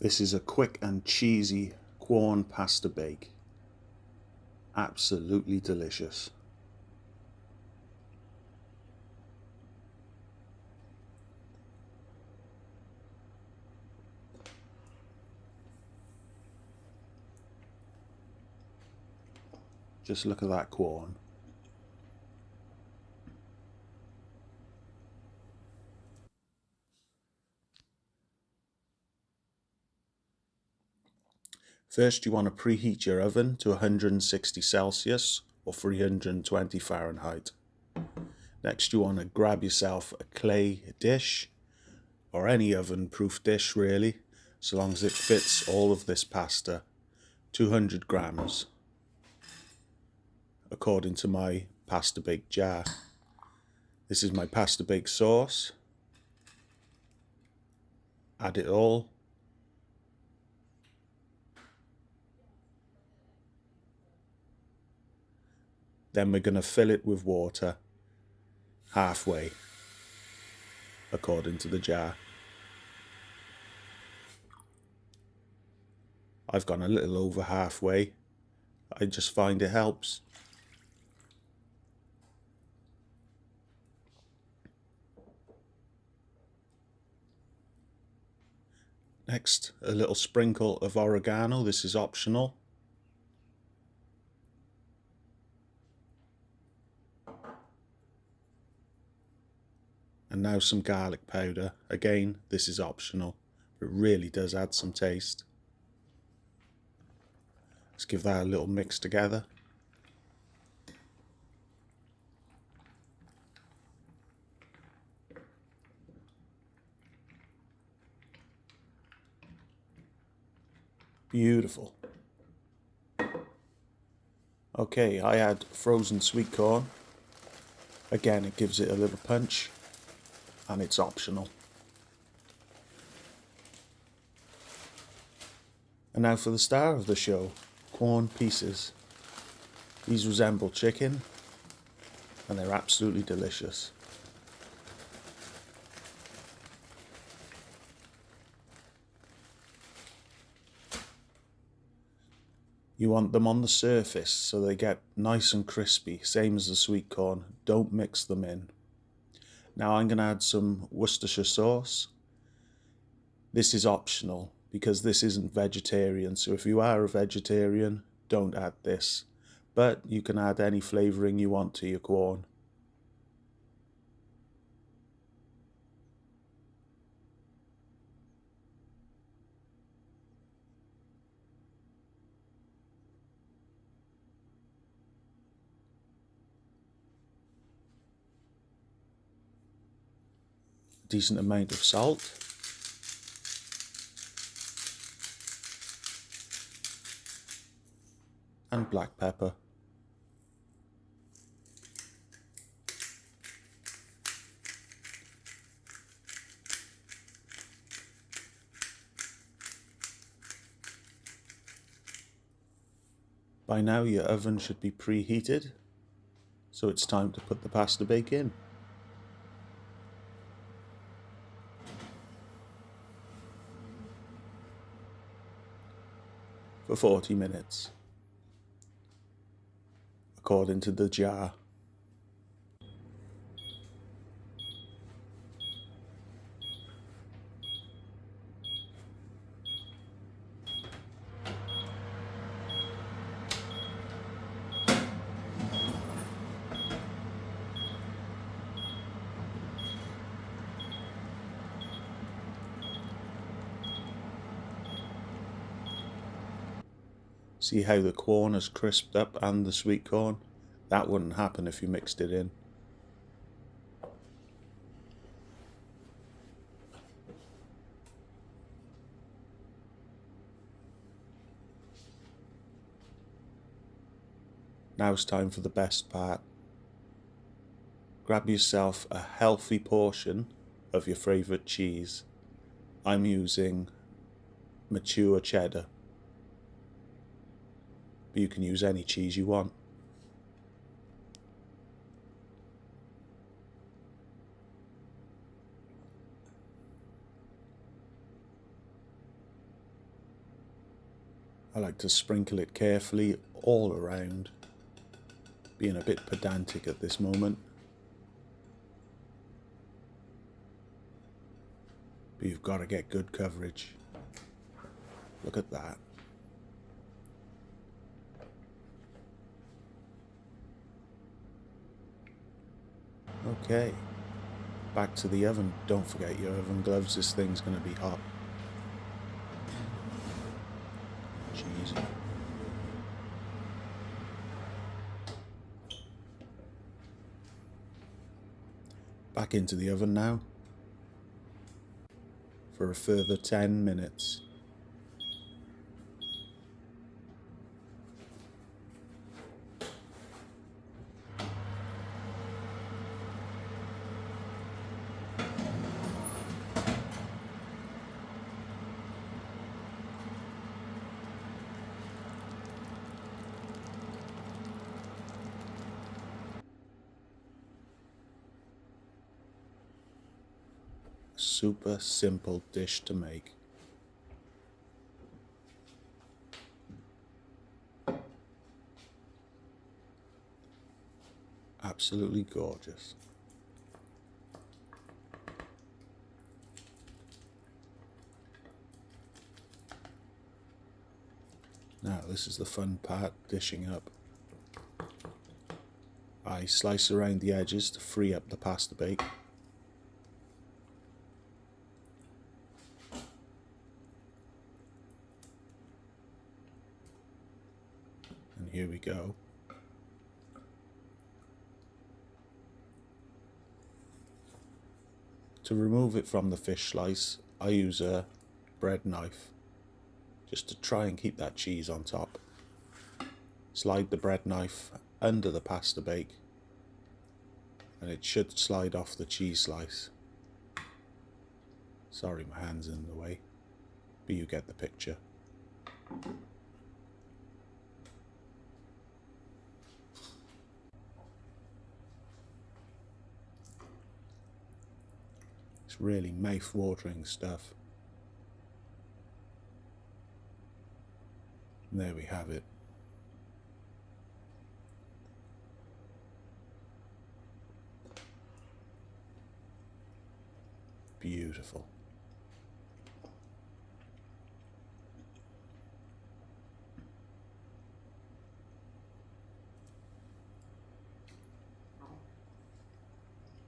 This is a quick and cheesy Quorn pasta bake. Absolutely delicious. Just look at that Quorn. First, you want to preheat your oven to 160 Celsius or 320 Fahrenheit. Next, you want to grab yourself a clay dish or any oven-proof dish really, so long as it fits all of this pasta. 200 grams, according to my pasta bake jar. This is my pasta bake sauce. Add it all. Then we're going to fill it with water halfway, according to the jar. I've gone a little over halfway. I just find it helps. Next, a little sprinkle of oregano. This is optional. And now some garlic powder. Again, this is optional. It really does add some taste. Let's give that a little mix together. Beautiful. Okay, I add frozen sweet corn. Again, it gives it a little punch, and it's optional. And now for the star of the show, Quorn pieces. These resemble chicken, and they're absolutely delicious. You want them on the surface so they get nice and crispy, same as the sweet corn. Don't mix them in. Now I'm going to add some Worcestershire sauce. This is optional because this isn't vegetarian, so if you are a vegetarian, don't add this. But you can add any flavouring you want to your Quorn. Decent amount of salt. And black pepper. By now your oven should be preheated, so it's time to put the pasta bake in. For 40 minutes, according to the jar. See how the corn has crisped up and the sweet corn? That wouldn't happen if you mixed it in. Now it's time for the best part. Grab yourself a healthy portion of your favourite cheese. I'm using mature cheddar, but you can use any cheese you want. I like to sprinkle it carefully all around, being a bit pedantic at this moment. But you've got to get good coverage. Look at that. Okay, back to the oven. Don't forget your oven gloves, this thing's going to be hot. Jeez. Back into the oven now for a further 10 minutes. Super simple dish to make. Absolutely gorgeous. Now this is the fun part, dishing up. I slice around the edges to free up the pasta bake. And here we go. To remove it from the fish slice, I use a bread knife, just to try and keep that cheese on top. Slide the bread knife under the pasta bake, and it should slide off the cheese slice. Sorry, my hand's in the way, but you get the picture. It's really mouth-watering stuff. And there we have it. Beautiful.